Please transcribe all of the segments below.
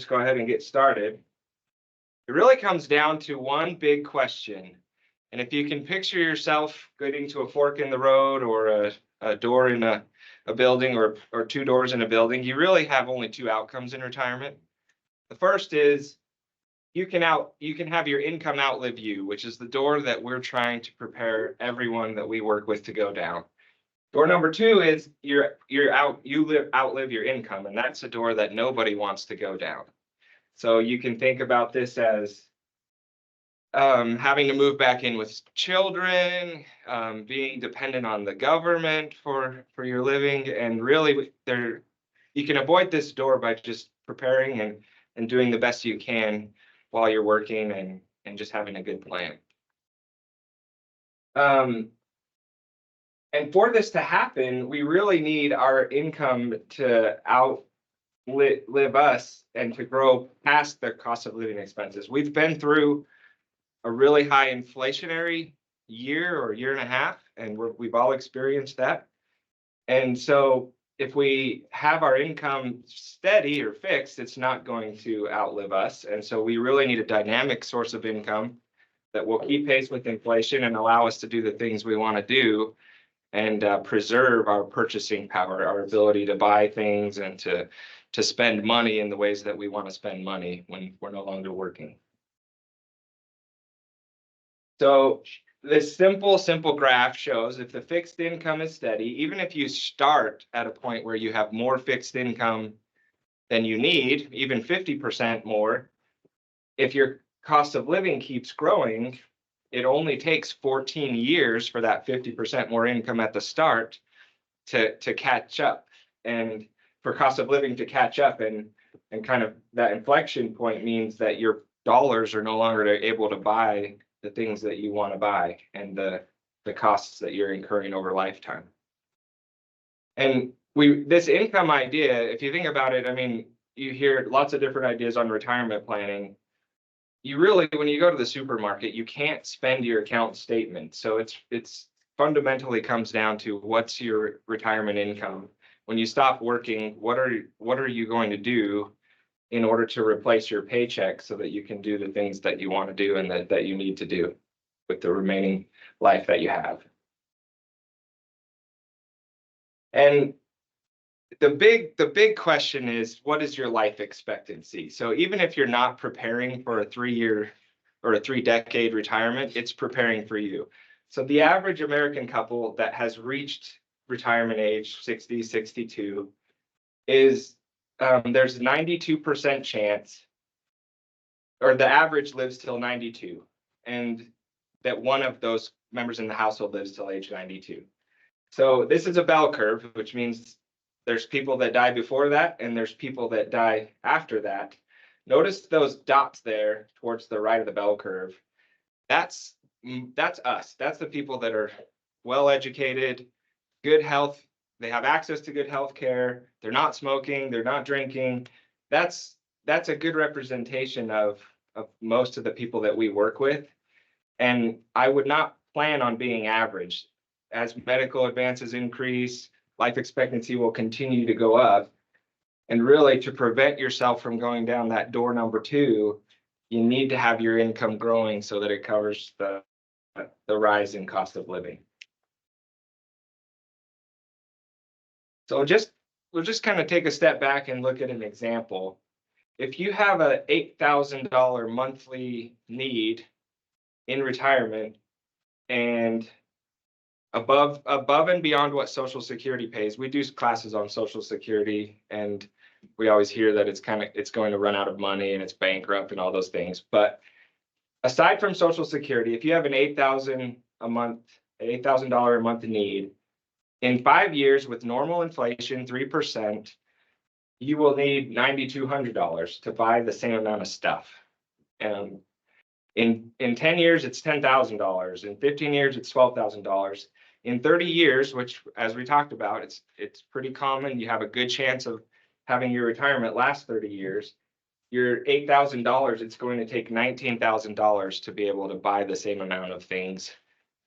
just go ahead and get started. It really comes down to one big question. And if you can picture yourself getting to a fork in the road or a door in a building or two doors in a building, you really have only two outcomes in retirement. The first is you can have your income outlive you, which is the door that we're trying to prepare everyone that we work with to go down. Door number two is you outlive your income, and that's a door that nobody wants to go down. So you can think about this as having to move back in with children, being dependent on the government for your living, and really you can avoid this door by just preparing and doing the best you can while you're working and just having a good plan. And for this to happen, we really need our income to outlive us and to grow past the cost of living expenses. We've been through a really high inflationary year or year and a half, and we've all experienced that. And so if we have our income steady or fixed, it's not going to outlive us. And so we really need a dynamic source of income that will keep pace with inflation and allow us to do the things we want to do and preserve our purchasing power, our ability to buy things and to spend money in the ways that we want to spend money when we're no longer working. So this simple graph shows if the fixed income is steady, even if you start at a point where you have more fixed income than you need, even 50% more, if your cost of living keeps growing, it only takes 14 years for that 50% more income at the start to catch up, and for cost of living to catch up, and kind of that inflection point means that your dollars are no longer able to buy the things that you want to buy and the costs that you're incurring over lifetime. And this income idea, if you think about it, I mean, you hear lots of different ideas on retirement planning. You really, when you go to the supermarket, you can't spend your account statement. So it's fundamentally comes down to what's your retirement income. When you stop working, what are you going to do in order to replace your paycheck so that you can do the things that you want to do and that you need to do with the remaining life that you have. And the big question is, what is your life expectancy? So even if you're not preparing for a 3-year or a 3-decade retirement, it's preparing for you. So the average American couple that has reached retirement age 60, 62 is there's 92% chance, or the average lives till 92, and that one of those members in the household lives till age 92. So this is a bell curve, which means there's people that die before that, and there's people that die after that. Notice those dots there towards the right of the bell curve. That's us. That's the people that are well educated, good health. They have access to good health care. They're not smoking. They're not drinking. That's a good representation of most of the people that we work with. And I would not plan on being average. As medical advances increase, life expectancy will continue to go up. And really, to prevent yourself from going down that door number 2, you need to have your income growing so that it covers the rise in cost of living. So we'll just kind of take a step back and look at an example. If you have a $8,000 monthly need in retirement, and above and beyond what Social Security pays, we do classes on Social Security, and we always hear that it's going to run out of money and it's bankrupt and all those things. But aside from Social Security, if you have an $8,000 a month need, in 5 years with normal inflation, 3%, you will need $9,200 to buy the same amount of stuff. And in 10 years, it's $10,000. In 15 years, it's $12,000. In 30 years, which, as we talked about, it's pretty common. You have a good chance of having your retirement last 30 years. Your $8,000, it's going to take $19,000 to be able to buy the same amount of things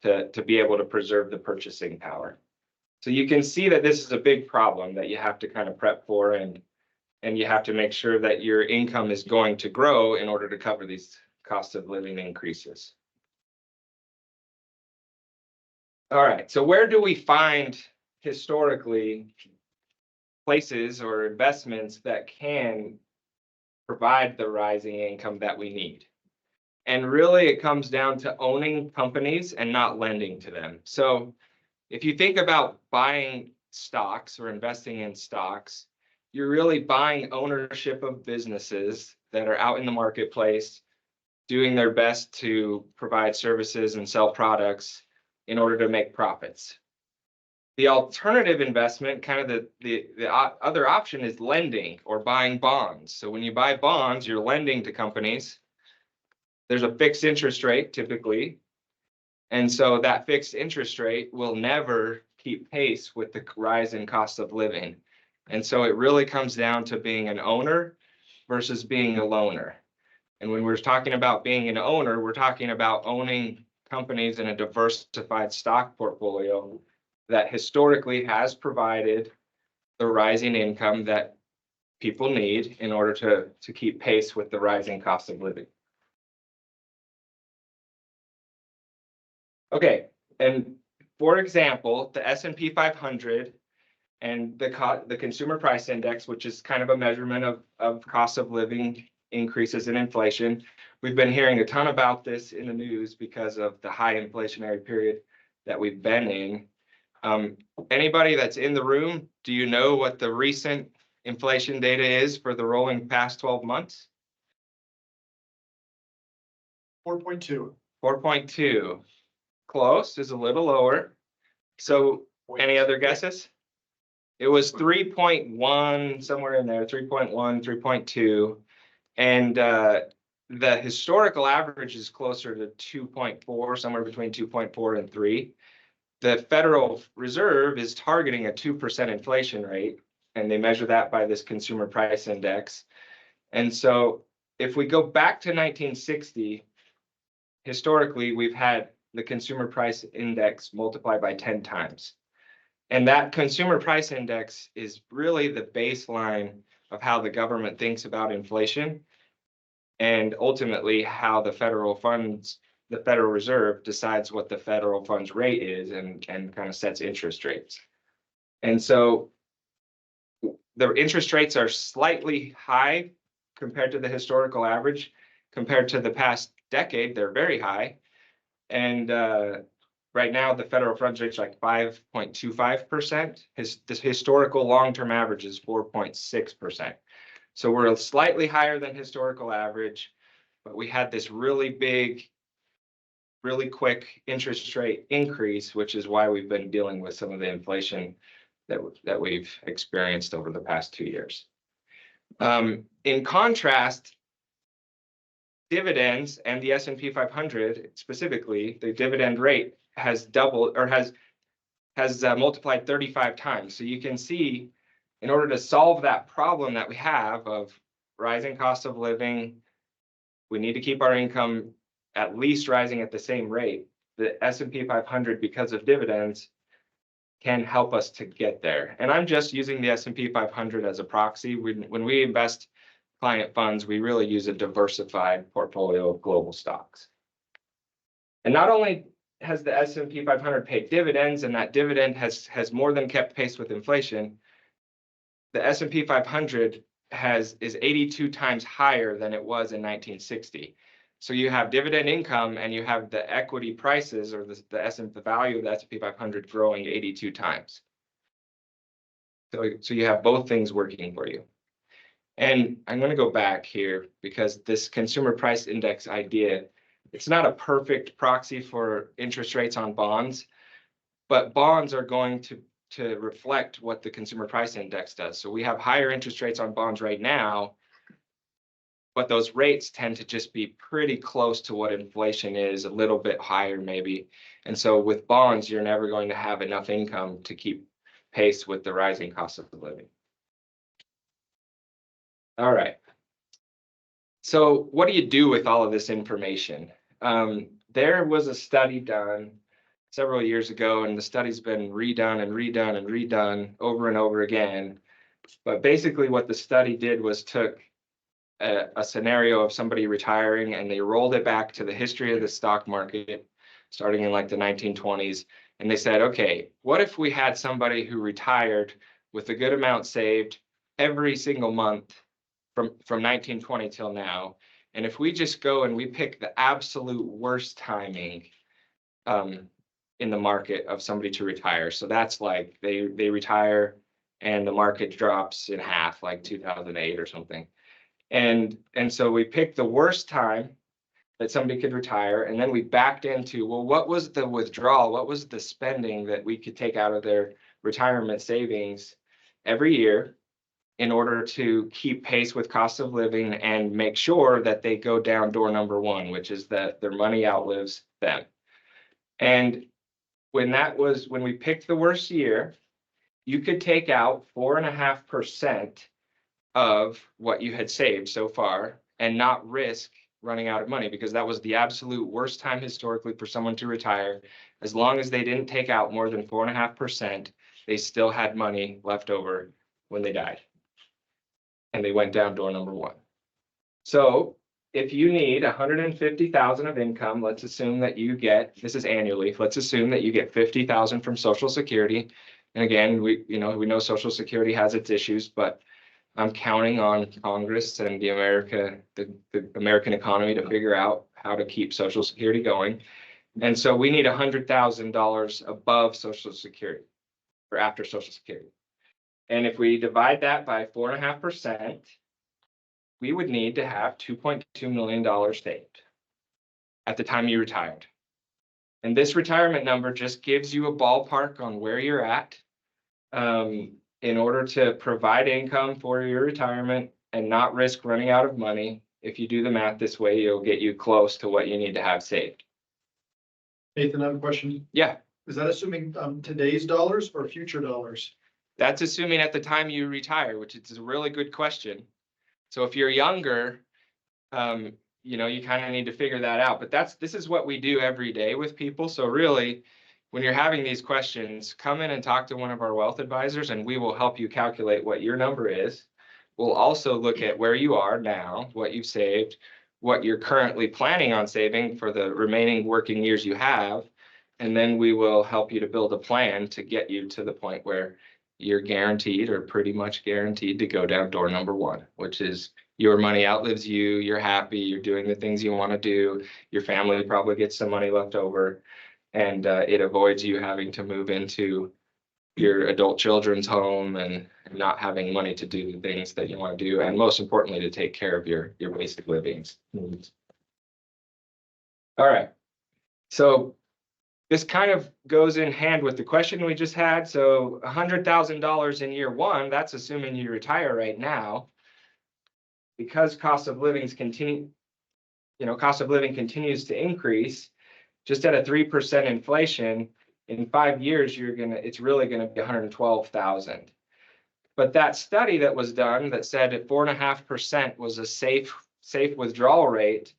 to be able to preserve the purchasing power. So you can see that this is a big problem that you have to kind of prep for and And you have to make sure that your income is going to grow in order to cover these cost of living increases. All right, so where do we find historically places or investments that can provide the rising income that we need? And really, it comes down to owning companies and not lending to them. So if you think about buying stocks or investing in stocks, you're really buying ownership of businesses that are out in the marketplace doing their best to provide services and sell products in order to make profits. The alternative investment, kind of the other option, is lending or buying bonds. So when you buy bonds, you're lending to companies. There's a fixed interest rate typically. And so that fixed interest rate will never keep pace with the rise in cost of living. And so it really comes down to being an owner versus being a loaner. And when we're talking about being an owner, we're talking about owning companies in a diversified stock portfolio that historically has provided the rising income that people need in order to keep pace with the rising cost of living. Okay, and for example, the S&P 500 and the Consumer Price Index, which is kind of a measurement of cost of living increases in inflation. We've been hearing a ton about this in the news because of the high inflationary period that we've been in. Anybody that's in the room, do you know what the recent inflation data is for the rolling past 12 months? 4.2. 4.2. Close, is a little lower. So any other guesses? It was 3.1, somewhere in there, 3.1, 3.2. And the historical average is closer to 2.4, somewhere between 2.4 and 3. The Federal Reserve is targeting a 2% inflation rate, and they measure that by this Consumer Price Index. And so if we go back to 1960, historically, we've had the Consumer Price Index multiplied by 10 times. And that Consumer Price Index is really the baseline of how the government thinks about inflation and ultimately how the Federal Reserve decides what the federal funds rate is and kind of sets interest rates. And so the interest rates are slightly high compared to the historical average. Compared to the past decade, they're very high. And right now, the federal funds rate is like 5.25%. This historical long-term average is 4.6%. So we're slightly higher than historical average, but we had this really big, really quick interest rate increase, which is why we've been dealing with some of the inflation that we've experienced over the past 2 years. In contrast, dividends and the S&P 500 specifically, the dividend rate has doubled or has multiplied 35 times. So you can see, in order to solve that problem that we have of rising cost of living, we need to keep our income at least rising at the same rate. The S&P 500, because of dividends, can help us to get there. And I'm just using the S&P 500 as a proxy. When we invest client funds, we really use a diversified portfolio of global stocks. And not only has the S&P 500 paid dividends, and that dividend has more than kept pace with inflation, the S&P 500 is 82 times higher than it was in 1960. So you have dividend income and you have the equity prices or the value of the S&P 500 growing 82 times. So you have both things working for you. And I'm going to go back here because this Consumer Price Index idea, it's not a perfect proxy for interest rates on bonds, but bonds are going to reflect what the Consumer Price Index does. So we have higher interest rates on bonds right now, but those rates tend to just be pretty close to what inflation is, a little bit higher maybe. And so with bonds, you're never going to have enough income to keep pace with the rising cost of living. All right. So what do you do with all of this information? There was a study done several years ago, and the study's been redone and redone and redone over and over again. But basically what the study did was took a scenario of somebody retiring and they rolled it back to the history of the stock market, starting in like the 1920s. And they said, okay, what if we had somebody who retired with a good amount saved every single month from 1920 till now? And if we just go and we pick the absolute worst timing in the market of somebody to retire. So that's like they retire and the market drops in half, like 2008 or something. And so we picked the worst time that somebody could retire, and then we backed into, well, what was the withdrawal? What was the spending that we could take out of their retirement savings every year in order to keep pace with cost of living and make sure that they go down door number one, which is that their money outlives them. And when we picked the worst year, you could take out 4.5% of what you had saved so far and not risk running out of money, because that was the absolute worst time historically for someone to retire. As long as they didn't take out more than 4.5%, they still had money left over when they died. And they went down door number one. So if you need 150,000 of income, let's assume that you get, this is annually, let's assume that you get 50,000 from Social Security. And again, we know Social Security has its issues, but I'm counting on Congress and the American economy to figure out how to keep Social Security going. And so we need $100,000 above Social Security or after Social Security. And if we divide that by 4.5%, we would need to have $2.2 million saved at the time you retired. And this retirement number just gives you a ballpark on where you're at. In order to provide income for your retirement and not risk running out of money. If you do the math this way, it'll get you close to what you need to have saved. Nathan, I have a question. Yeah. Is that assuming today's dollars or future dollars? That's assuming at the time you retire, which is a really good question. So if you're younger, you kind of need to figure that out. But this is what we do every day with people. So really, when you're having these questions, come in and talk to one of our wealth advisors and we will help you calculate what your number is. We'll also look at where you are now, what you've saved, what you're currently planning on saving for the remaining working years you have. And then we will help you to build a plan to get you to the point where you're guaranteed or pretty much guaranteed to go down door number one, which is your money outlives you, you're happy, you're doing the things you want to do, your family probably gets some money left over. And it avoids you having to move into your adult children's home and not having money to do the things that you want to do. And most importantly, to take care of your basic living needs. All right. So this kind of goes in hand with the question we just had. So $100,000 in year one, that's assuming you retire right now. Because cost of living continues to increase. Just at a 3% inflation, in 5 years, it's really gonna be 112,000. But that study that was done that said at 4.5% was a safe withdrawal rate,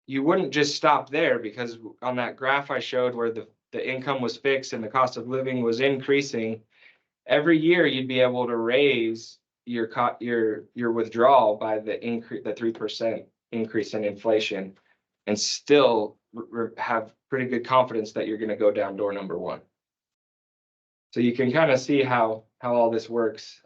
you wouldn't just stop there, because on that graph I showed where the income was fixed and the cost of living was increasing, every year you'd be able to raise your withdrawal by the 3% increase in inflation, and still have pretty good confidence that you're going to go down door number one. So you can kind of see how all this works.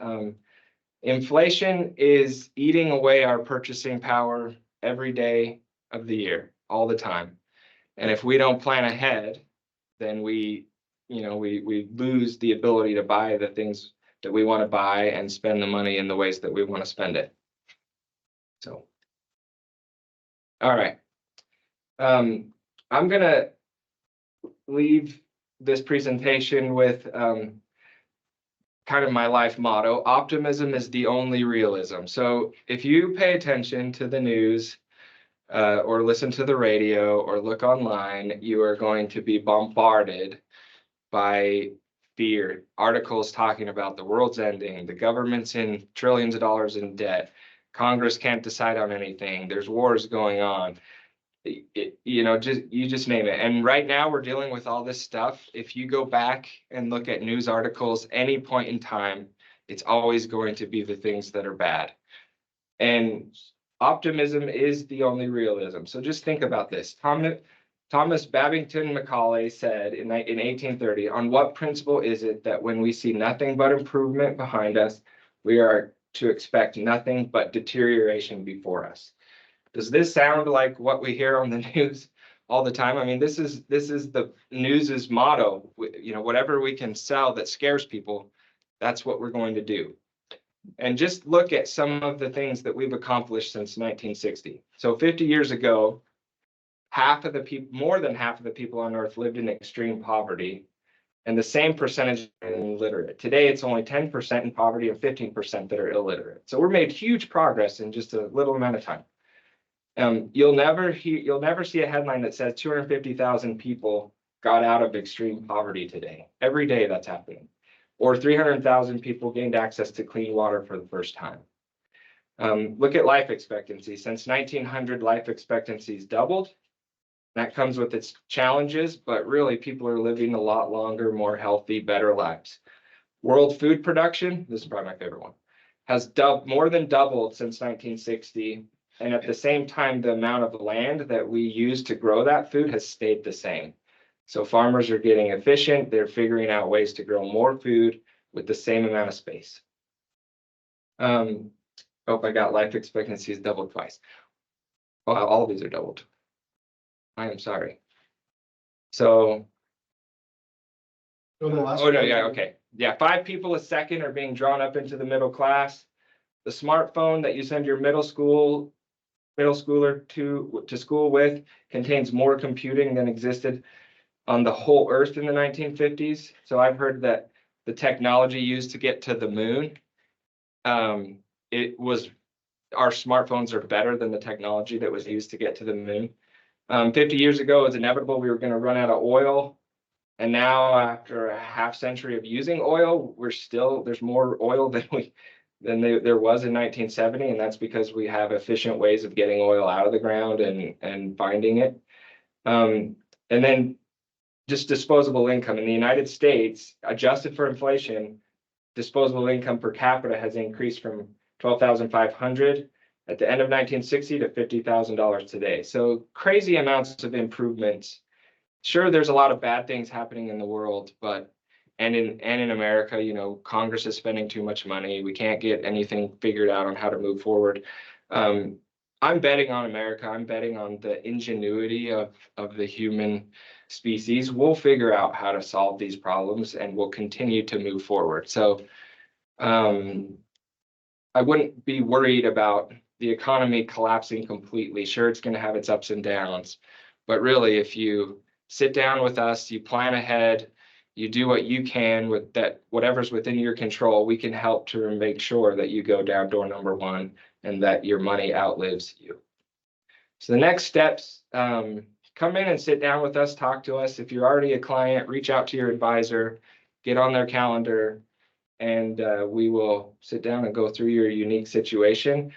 Inflation is eating away our purchasing power every day of the year, all the time. And if we don't plan ahead, then we lose the ability to buy the things that we want to buy and spend the money in the ways that we want to spend it. So, all right. I'm gonna leave this presentation with kind of my life motto: optimism is the only realism. So if you pay attention to the news or listen to the radio or look online, you are going to be bombarded by fear. Articles talking about the world's ending, the government's in trillions of dollars in debt, Congress can't decide on anything, there's wars going on. You just name it. And right now we're dealing with all this stuff. If you go back and look at news articles, any point in time, It's always going to be the things that are bad. And optimism is the only realism. So just think about this. Thomas Babington Macaulay said in 1830, on what principle is it that when we see nothing but improvement behind us, we are to expect nothing but deterioration before us? Does this sound like what we hear on the news all the time? I mean, this is the news's motto. Whatever we can sell that scares people, that's what we're going to do. And just look at some of the things that we've accomplished since 1960. So 50 years ago, more than half of the people on Earth lived in extreme poverty, and the same percentage are illiterate. Today, it's only 10% in poverty and 15% that are illiterate. So we're made huge progress in just a little amount of time. You'll never see a headline that says 250,000 people got out of extreme poverty today. Every day that's happening. Or 300,000 people gained access to clean water for the first time. Look at life expectancy. Since 1900, life expectancy's doubled. That comes with its challenges, but really people are living a lot longer, more healthy, better lives. World food production, this is probably my favorite one, has more than doubled since 1960. And at the same time, the amount of land that we use to grow that food has stayed the same. So farmers are getting efficient. They're figuring out ways to grow more food with the same amount of space. I got life expectancy is doubled twice. Well, all of these are doubled. I am sorry. So, okay. Yeah, 5 people a second are being drawn up into the middle class. The smartphone that you send your middle schooler to school with contains more computing than existed on the whole Earth in the 1950s. So I've heard that the technology used to get to the moon, our smartphones are better than the technology that was used to get to the moon. 50 years ago, it was inevitable we were going to run out of oil. And now, after a half century of using oil, there's more oil than there was in 1970. And that's because we have efficient ways of getting oil out of the ground and finding it. And then just disposable income in the United States, adjusted for inflation, disposable income per capita has increased from $12,500 at the end of 1960 to $50,000 today. So crazy amounts of improvements. Sure, there's a lot of bad things happening in the world, and in America, Congress is spending too much money. We can't get anything figured out on how to move forward. I'm betting on America. I'm betting on the ingenuity of the human species. We'll figure out how to solve these problems, and we'll continue to move forward. So I wouldn't be worried about the economy collapsing completely. Sure, it's going to have its ups and downs, but really, if you sit down with us, you plan ahead, you do what you can with that, whatever's within your control, we can help to make sure that you go down door number 1 and that your money outlives you. So the next steps, come in and sit down with us, talk to us. If you're already a client, reach out to your advisor, get on their calendar, and we will sit down and go through your unique situation.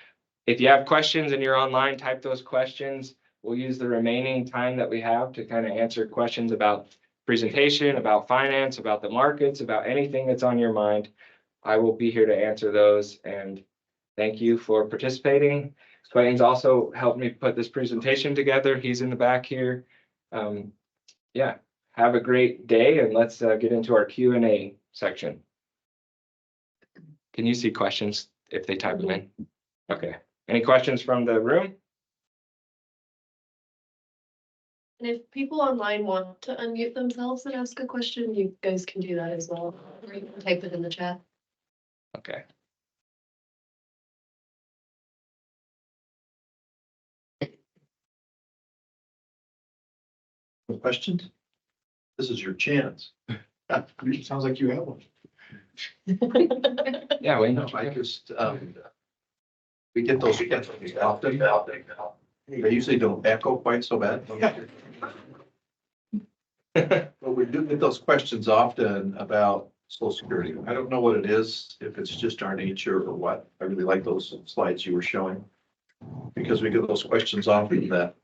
If you have questions and you're online, type those questions. We'll use the remaining time that we have to kind of answer questions about presentation, about finance, about the markets, about anything that's on your mind. I will be here to answer those, and thank you for participating. Clayton's also helped me put this presentation together. He's in the back here. Yeah, have a great day, and let's get into our Q&A section. Can you see questions if they type them in? Okay. Any questions from the room? And if people online want to unmute themselves and ask a question, you guys can do that as well, or you can type it in the chat. Okay. Questions? This is your chance. Sounds like you have one. Yeah, we know. I just, we get those questions often. They usually don't echo quite so bad. But we do get those questions often about Social Security. I don't know what it is, if it's just our nature or what. I really like those slides you were showing. Because we get those questions often that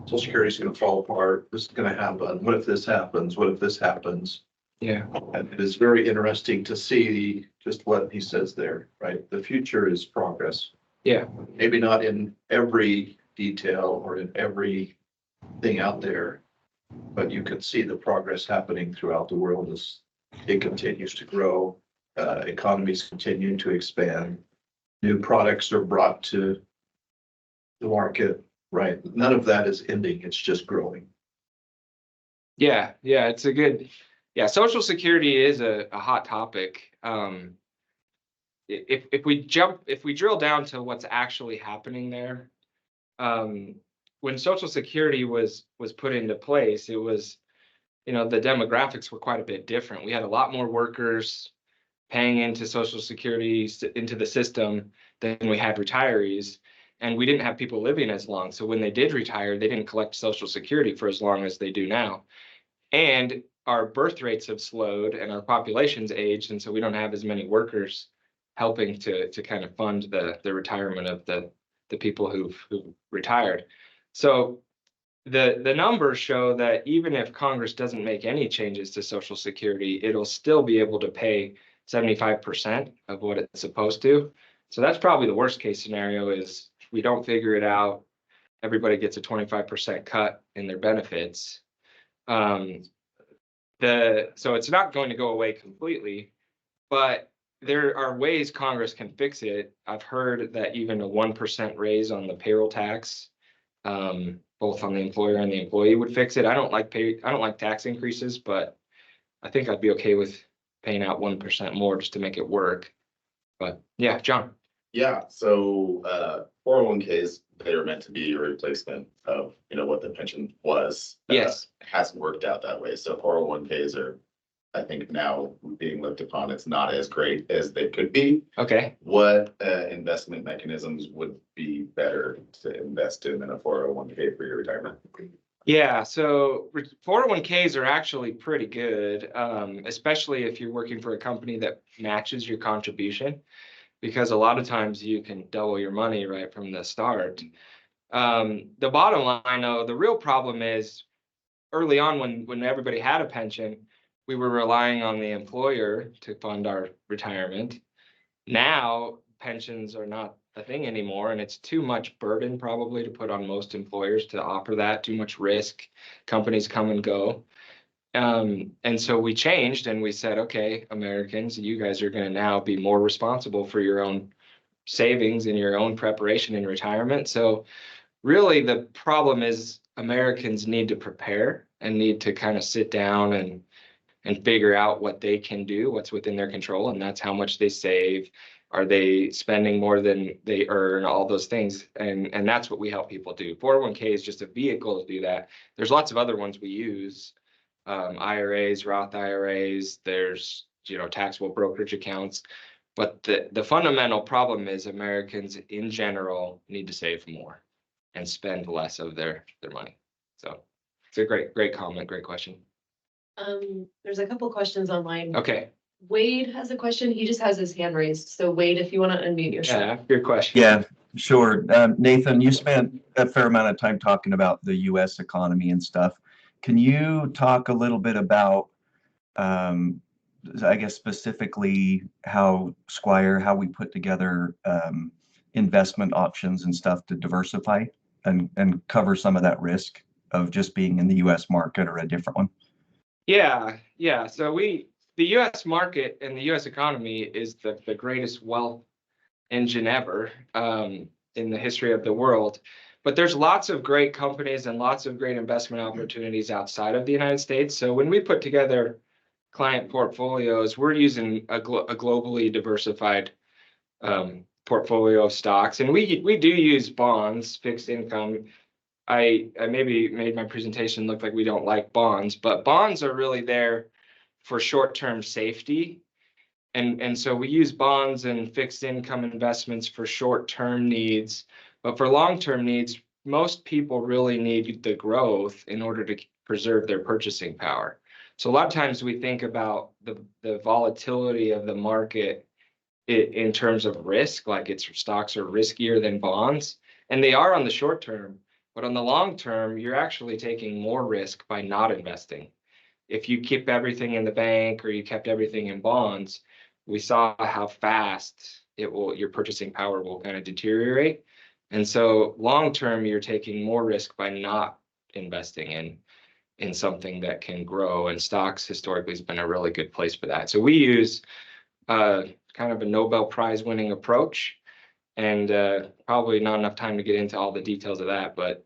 Social Security is going to fall apart. This is going to happen. What if this happens? What if this happens? Yeah. And it is very interesting to see just what he says there, right? The future is progress. Yeah. Maybe not in every detail or in every thing out there, but you can see the progress happening throughout the world as it continues to grow. Economies continue to expand. New products are brought to the market, right? None of that is ending. It's just growing. Yeah, it's a good, Social Security is a hot topic. If we drill down to what's actually happening there, when Social Security was put into place, it was, the demographics were quite a bit different. We had a lot more workers paying into Social Security into the system than we had retirees, and we didn't have people living as long. So when they did retire, they didn't collect Social Security for as long as they do now. And our birth rates have slowed and our population's aged, and so we don't have as many workers helping to kind of fund the retirement of the people who've retired. So the numbers show that even if Congress doesn't make any changes to Social Security, it'll still be able to pay 75% of what it's supposed to. So that's probably the worst case scenario, is we don't figure it out. Everybody gets a 25% cut in their benefits. So it's not going to go away completely, but there are ways Congress can fix it. I've heard that even a 1% raise on the payroll tax, both on the employer and the employee, would fix it. I don't like tax increases, but I think I'd be okay with paying out 1% more just to make it work. But yeah, John. Yeah, so 401ks, they are meant to be a replacement of, what the pension was. Yes. Hasn't worked out that way. So 401ks are, I think, now being looked upon, it's not as great as they could be. Okay. What investment mechanisms would be better to invest in than a 401k for your retirement? Yeah, so 401ks are actually pretty good, especially if you're working for a company that matches your contribution, because a lot of times you can double your money right from the start. The bottom line, though, the real problem is early on when everybody had a pension, we were relying on the employer to fund our retirement. Now pensions are not a thing anymore, and it's too much burden probably to put on most employers to offer that, too much risk. Companies come and go. And so we changed and we said, okay, Americans, you guys are going to now be more responsible for your own savings and your own preparation in retirement. So really the problem is Americans need to prepare and need to kind of sit down and figure out what they can do, what's within their control, and that's how much they save. Are they spending more than they earn? All those things, and that's what we help people do. 401k is just a vehicle to do that. There's lots of other ones we use, IRAs, Roth IRAs. There's taxable brokerage accounts, but the fundamental problem is Americans in general need to save more and spend less of their money. So it's a great comment, great question. There's a couple questions online. Okay. Wade has a question. He just has his hand raised. So Wade, if you want to unmute yourself. Yeah, good question. Yeah, sure. Nathan, you spent a fair amount of time talking about the US economy and stuff. Can you talk a little bit about, I guess specifically how Squire, how we put together investment options and stuff to diversify and cover some of that risk of just being in the US market or a different one? Yeah. So the US market and the US economy is the greatest wealth engine ever in the history of the world. But there's lots of great companies and lots of great investment opportunities outside of the United States. So when we put together client portfolios, we're using a globally diversified portfolio of stocks. And we do use bonds, fixed income. I maybe made my presentation look like we don't like bonds, but bonds are really there for short-term safety. And so we use bonds and fixed income investments for short-term needs, but for long-term needs, most people really need the growth in order to preserve their purchasing power. So a lot of times we think about the volatility of the market in terms of risk, like stocks are riskier than bonds, and they are on the short term. But on the long term, you're actually taking more risk by not investing. if you keep everything in the bank or you kept everything in bonds, we saw how fast your purchasing power will kind of deteriorate. And so long-term, you're taking more risk by not investing in something that can grow, and stocks historically has been a really good place for that. So we use kind of a Nobel Prize winning approach, and probably not enough time to get into all the details of that, but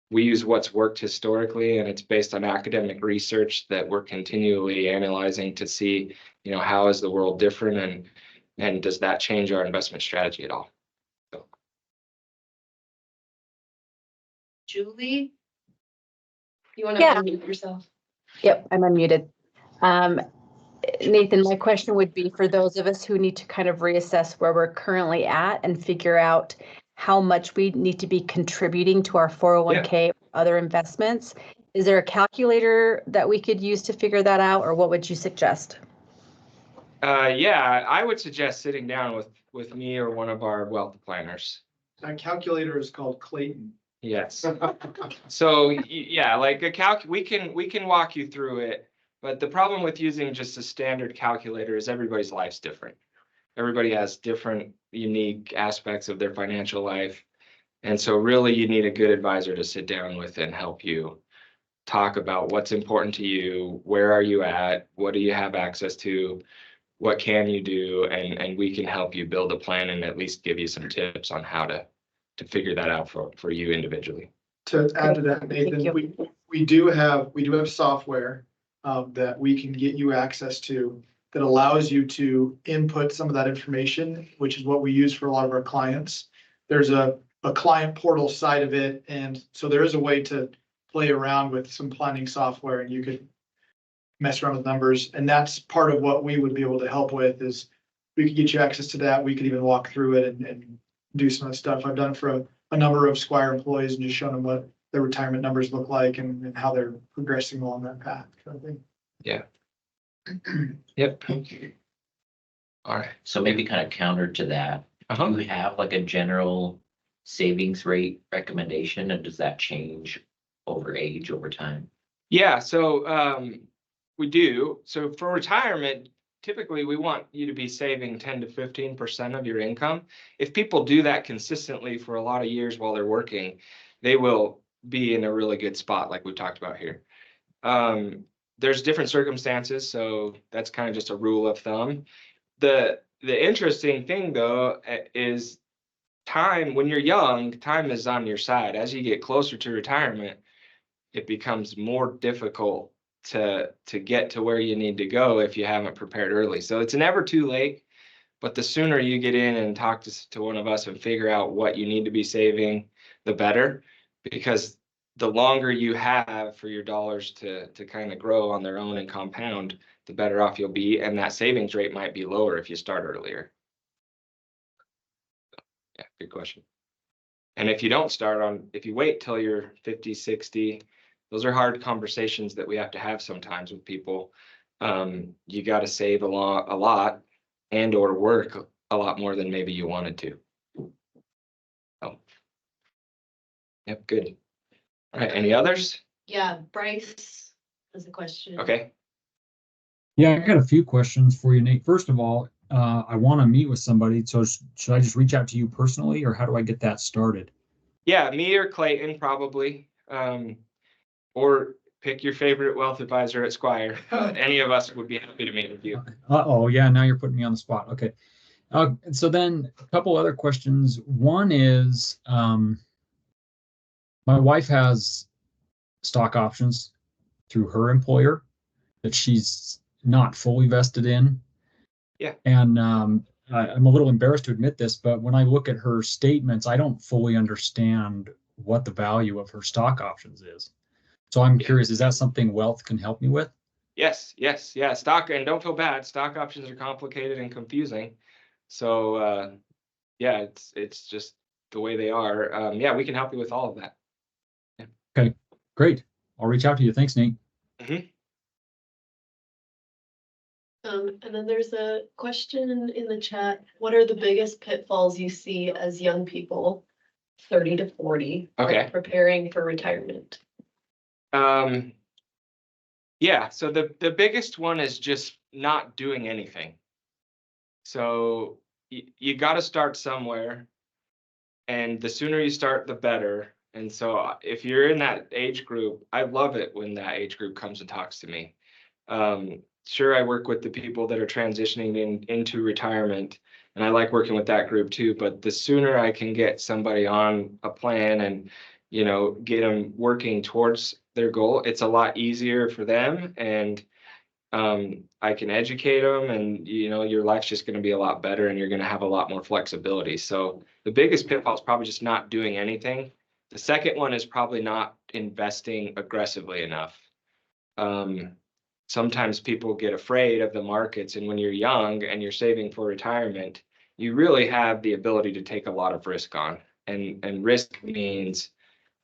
we use what's worked historically, and it's based on academic research that we're continually analyzing to see, how is the world different, and does that change our investment strategy at all? So. Julie? You want Yeah. to unmute yourself? Yep, I'm unmuted. Nathan, my question would be for those of us who need to kind of reassess where we're currently at and figure out how much we need to be contributing to our 401k or other investments. Is there a calculator that we could use to figure that out, or what would you suggest? Yeah, I would suggest sitting down with me or one of our wealth planners. That calculator is called Clayton. Yes. So yeah, like we can walk you through it, but the problem with using just a standard calculator is everybody's life's different. Everybody has different unique aspects of their financial life. And so really you need a good advisor to sit down with and help you talk about what's important to you, where are you at, what do you have access to, what can you do, and we can help you build a plan and at least give you some tips on how to figure that out for you individually. To add to that, Thank Nathan, you. we do have software that we can get you access to that allows you to input some of that information, which is what we use for a lot of our clients. There's a client portal side of it, and so there is a way to play around with some planning software, and you could mess around with numbers, and that's part of what we would be able to help with. Is we could get you access to that. We could even walk through it and do some of the stuff. I've done it for a number of Squire employees and just shown them what their retirement numbers look like and how they're progressing along that path kind of thing. Yeah. Yep. All right. So maybe kind of counter to that, do you have like a general savings rate recommendation, and does that change over age, over time? Yeah, so we do. So for retirement, typically we want you to be saving 10 to 15% of your income. If people do that consistently for a lot of years while they're working, they will be in a really good spot, like we talked about here. There's different circumstances, so that's kind of just a rule of thumb. The interesting thing though is time. When you're young, time is on your side. As you get closer to retirement, it becomes more difficult to get to where you need to go if you haven't prepared early. So it's never too late, but the sooner you get in and talk to one of us and figure out what you need to be saving, the better, because the longer you have for your dollars to kind of grow on their own and compound, the better off you'll be. And that savings rate might be lower if you start earlier. Yeah, good question. And if you don't if you wait till you're 50, 60, those are hard conversations that we have to have sometimes with people. You got to save a lot and or work a lot more than maybe you wanted to. Oh. Yep, good. All right, any others? Yeah, Bryce has a question. Okay. Yeah, I got a few questions for you, Nate. First of all, I want to meet with somebody. So should I just reach out to you personally, or how do I get that started? Yeah, me or Clayton probably. Or pick your favorite wealth advisor at Squire. Any of us would be happy to meet with you. Oh, yeah, now you're putting me on the spot. Okay. So then a couple other questions. One is, my wife has stock options through her employer that she's not fully vested in. Yeah. And I'm a little embarrassed to admit this, but when I look at her statements, I don't fully understand what the value of her stock options is. So I'm curious, is that something wealth can help me with? Yes, yeah. And don't feel bad. Stock options are complicated and confusing. So yeah, it's just the way they are. Yeah, we can help you with all of that. Yeah. Okay, great. I'll reach out to you. Thanks, Nate. Mm-hmm. And then there's a question in the chat. What are the biggest pitfalls you see as young people, 30 to 40, Okay. preparing for retirement? Yeah, so the biggest one is just not doing anything. So you got to start somewhere, and the sooner you start, the better. And so if you're in that age group, I love it when that age group comes and talks to me. Sure, I work with the people that are transitioning into retirement, and I like working with that group too. But the sooner I can get somebody on a plan and, get them working towards their goal, it's a lot easier for them. And I can educate them, and your life's just going to be a lot better, and you're going to have a lot more flexibility. So the biggest pitfall is probably just not doing anything. The second one is probably not investing aggressively enough. Sometimes people get afraid of the markets, and when you're young and you're saving for retirement, you really have the ability to take a lot of risk on. And risk means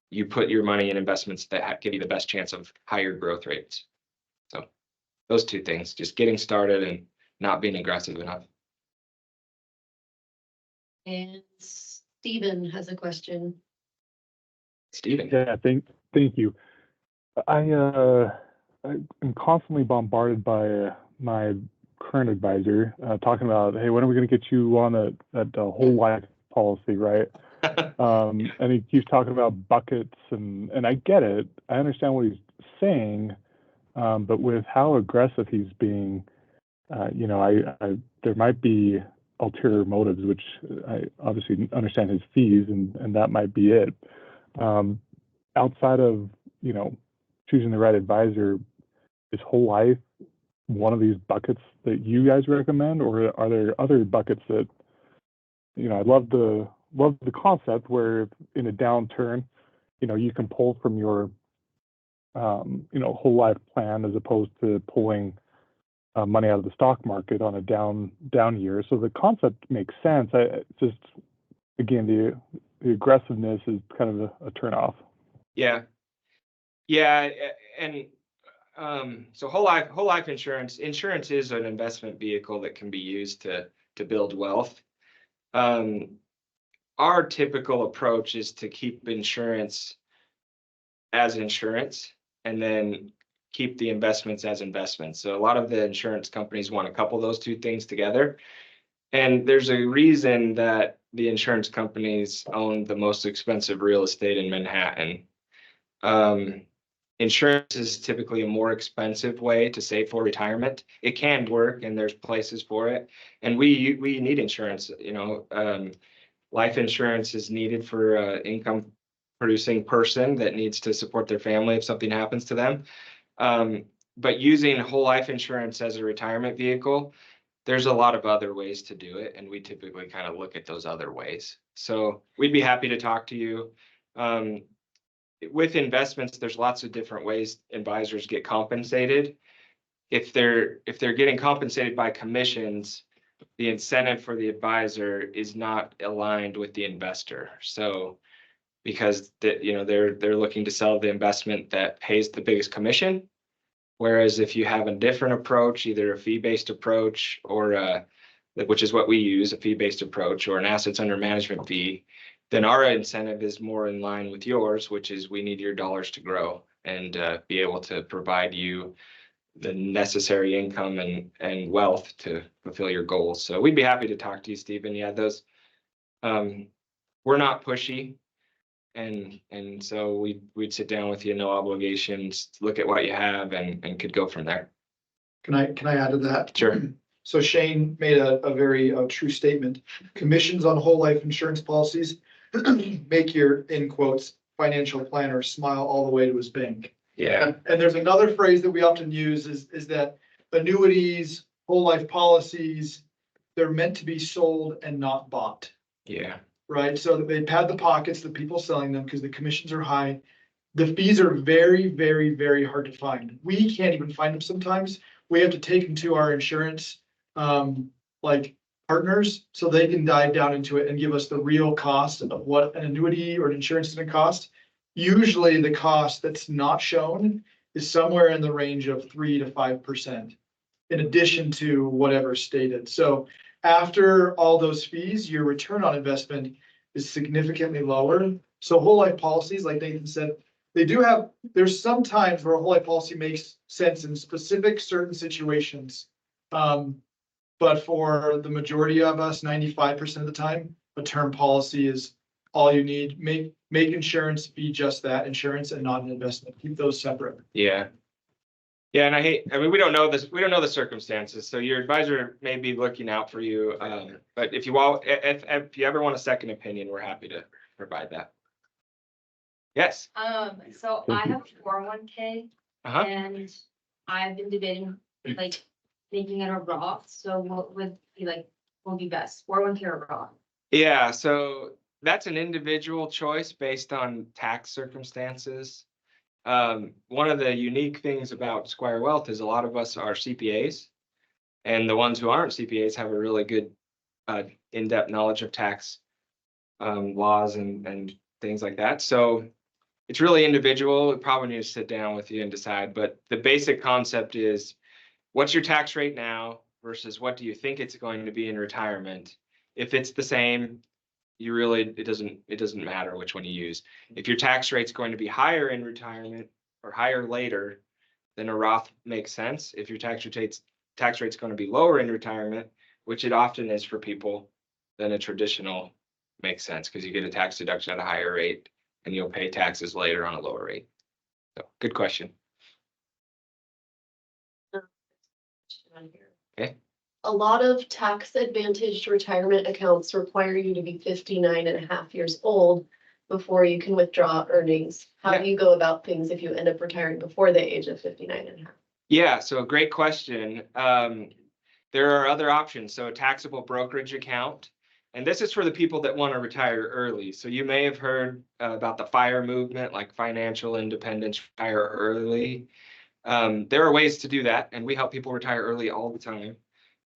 you put your money in investments that give you the best chance of higher growth rates. So those two things, just getting started and not being aggressive enough. And Stephen has a question. Steven. Yeah, thank you. I'm constantly bombarded by my current advisor talking about, hey, when are we going to get you on that whole life policy, right? And he keeps talking about buckets, and I get it. I understand what he's saying, but with how aggressive he's being, there might be ulterior motives, which I obviously understand his fees, and that might be it. Outside of, choosing the right advisor, is whole life one of these buckets that you guys recommend, or are there other buckets that, I love the concept where in a downturn, you can pull from your, whole life plan as opposed to pulling money out of the stock market on a down year. So the concept makes sense. Just again, the aggressiveness is kind of a turnoff. Yeah. And so whole life insurance is an investment vehicle that can be used to build wealth. Our typical approach is to keep insurance as insurance and then keep the investments as investments. So a lot of the insurance companies want to couple those two things together. And there's a reason that the insurance companies own the most expensive real estate in Manhattan. Insurance is typically a more expensive way to save for retirement. It can work, and there's places for it. And we need insurance. Life insurance is needed for an income producing person that needs to support their family if something happens to them. But using whole life insurance as a retirement vehicle, there's a lot of other ways to do it, and we typically kind of look at those other ways. So we'd be happy to talk to you. With investments, there's lots of different ways advisors get compensated. If they're getting compensated by commissions, the incentive for the advisor is not aligned with the investor. So because they're looking to sell the investment that pays the biggest commission. Whereas if you have a different approach, either a fee-based approach or which is what we use, a fee-based approach or an assets under management fee, then our incentive is more in line with yours, which is we need your dollars to grow and be able to provide you the necessary income and wealth to fulfill your goals. So we'd be happy to talk to you, Stephen. Yeah, those we're not pushy. And so we'd sit down with you, no obligations, look at what you have and could go from there. Can I add to that? Sure. So Shane made a very true statement. Commissions on whole life insurance policies make your, in quotes, financial planner smile all the way to his bank. Yeah. And there's another phrase that we often use is that annuities, whole life policies, they're meant to be sold and not bought. Yeah. Right? So that they pad the pockets, the people selling them, because the commissions are high. The fees are very, very, very hard to find. We can't even find them sometimes. We have to take them to our insurance partners so they can dive down into it and give us the real cost of what an annuity or an insurance is going to cost. Usually the cost that's not shown is somewhere in the range of 3 to 5% in addition to whatever stated. So after all those fees, your return on investment is significantly lower. So whole life policies, like Nathan said, They do have, there's some times where a whole life policy makes sense in specific certain situations. But for the majority of us, 95% of the time, a term policy is all you need. Make insurance be just that, insurance, and not an investment. Keep those separate. Yeah. Yeah, and I mean, we don't know this, we don't know the circumstances, so your advisor may be looking out for you. But if you all, if you ever want a second opinion, we're happy to provide that. Yes. So I have a 401k Uh-huh. and I've been debating like making it a Roth. So what would be like, will be best, 401k or Roth? Yeah, so that's an individual choice based on tax circumstances. One of the unique things about Squire Wealth is a lot of us are CPAs. And the ones who aren't CPAs have a really good in-depth knowledge of tax laws and things like that. So it's really individual. We probably need to sit down with you and decide. But the basic concept is, what's your tax rate now versus what do you think it's going to be in retirement? If it's the same, you really, it doesn't matter which one you use. If your tax rate's going to be higher in retirement or higher later, then a Roth makes sense. If your tax rate's going to be lower in retirement, which it often is for people, then a traditional makes sense because you get a tax deduction at a higher rate and you'll pay taxes later on a lower rate. So good question. Okay. A lot of tax advantaged retirement accounts require you to be 59 and a half years old before you can withdraw earnings. How do you go about things if you end up retiring before the age of 59 and a half? Yeah, so great question. There are other options. So a taxable brokerage account, and this is for the people that want to retire early. So you may have heard about the FIRE movement, like financial independence, retire early. There are ways to do that, and we help people retire early all the time.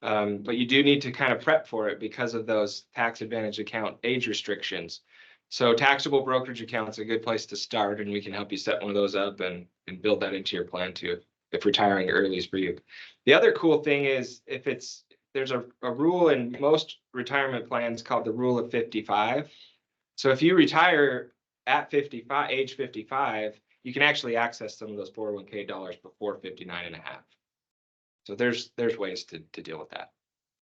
But you do need to kind of prep for it because of those tax advantage account age restrictions. So taxable brokerage account's a good place to start, and we can help you set one of those up and build that into your plan too, if retiring early is for you. The other cool thing is there's a rule in most retirement plans called the rule of 55. So if you retire at age 55, you can actually access some of those 401k dollars before 59 and a half. So there's ways to deal with that.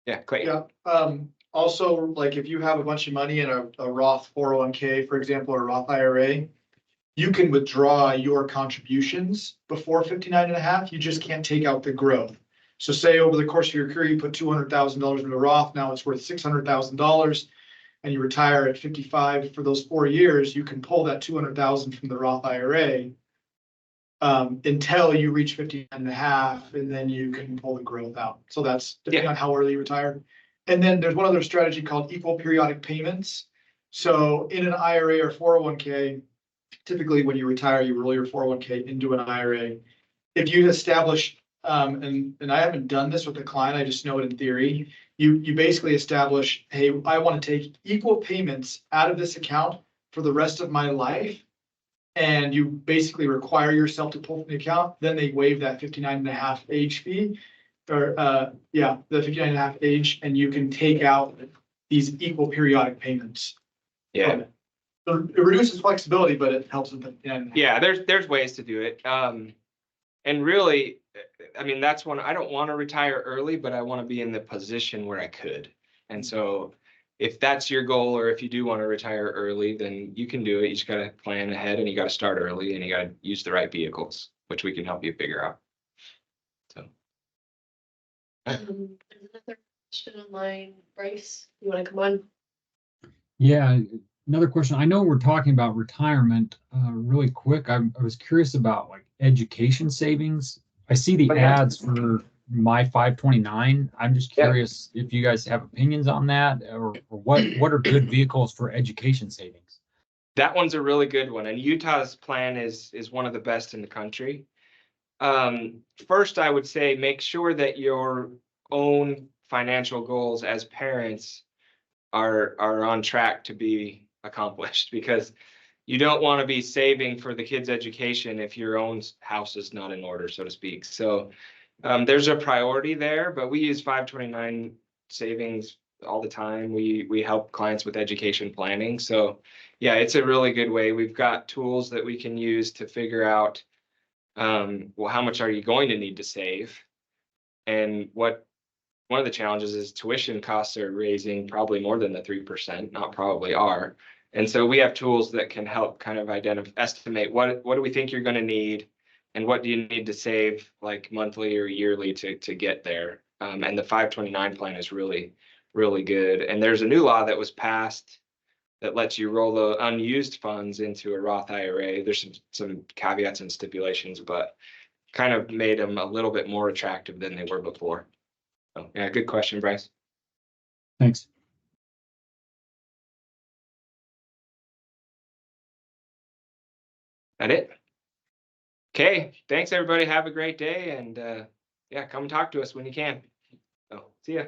Yeah, Clayton. Yeah, also, like if you have a bunch of money in a Roth 401k, for example, or a Roth IRA, you can withdraw your contributions before 59 and a half. You just can't take out the growth. So say over the course of your career, you put $200,000 into Roth, now it's worth $600,000, and you retire at 55 for those 4 years, you can pull that 200,000 from the Roth IRA until you reach 59 and a half, and then you can pull the growth out. So that's depending on how early you retire. And then there's one other strategy called equal periodic payments. So in an IRA or 401k, typically when you retire, you roll your 401k into an IRA. If you establish, and I haven't done this with a client, I just know it in theory, you basically establish, hey, I want to take equal payments out of this account for the rest of my life. And you basically require yourself to pull from the account, then they waive that 59 and a half age fee, or the 59 and a half age, and you can take out these equal periodic payments. Yeah. So it reduces flexibility, but it helps with the 59 and a half. Yeah, there's ways to do it. And really, I mean, that's one, I don't want to retire early, but I want to be in the position where I could. And so if that's your goal, or if you do want to retire early, then you can do it. You just got to plan ahead, and you got to start early, and you got to use the right vehicles, which we can help you figure out. So. There's another question online. Bryce, you want to come on? Yeah, another question. I know we're talking about retirement really quick. I was curious about like education savings. I see the ads for my 529. I'm just curious if you guys have opinions on that, or what are good vehicles for education savings? That one's a really good one, and Utah's plan is one of the best in the country. First, I would say make sure that your own financial goals as parents are on track to be accomplished, because you don't want to be saving for the kids' education if your own house is not in order, so to speak. So there's a priority there, but we use 529 savings all the time. We help clients with education planning. So yeah, it's a really good way. We've got tools that we can use to figure out, well, how much are you going to need to save? And one of the challenges is tuition costs are raising probably more than the 3%, not probably are. And so we have tools that can help kind of estimate what do we think you're going to need and what do you need to save like monthly or yearly to get there. And the 529 plan is really, really good. And there's a new law that was passed that lets you roll the unused funds into a Roth IRA. There's some caveats and stipulations, but kind of made them a little bit more attractive than they were before. So yeah, good question, Bryce. Thanks. That it? Okay, thanks everybody. Have a great day and yeah, come talk to us when you can. So see ya.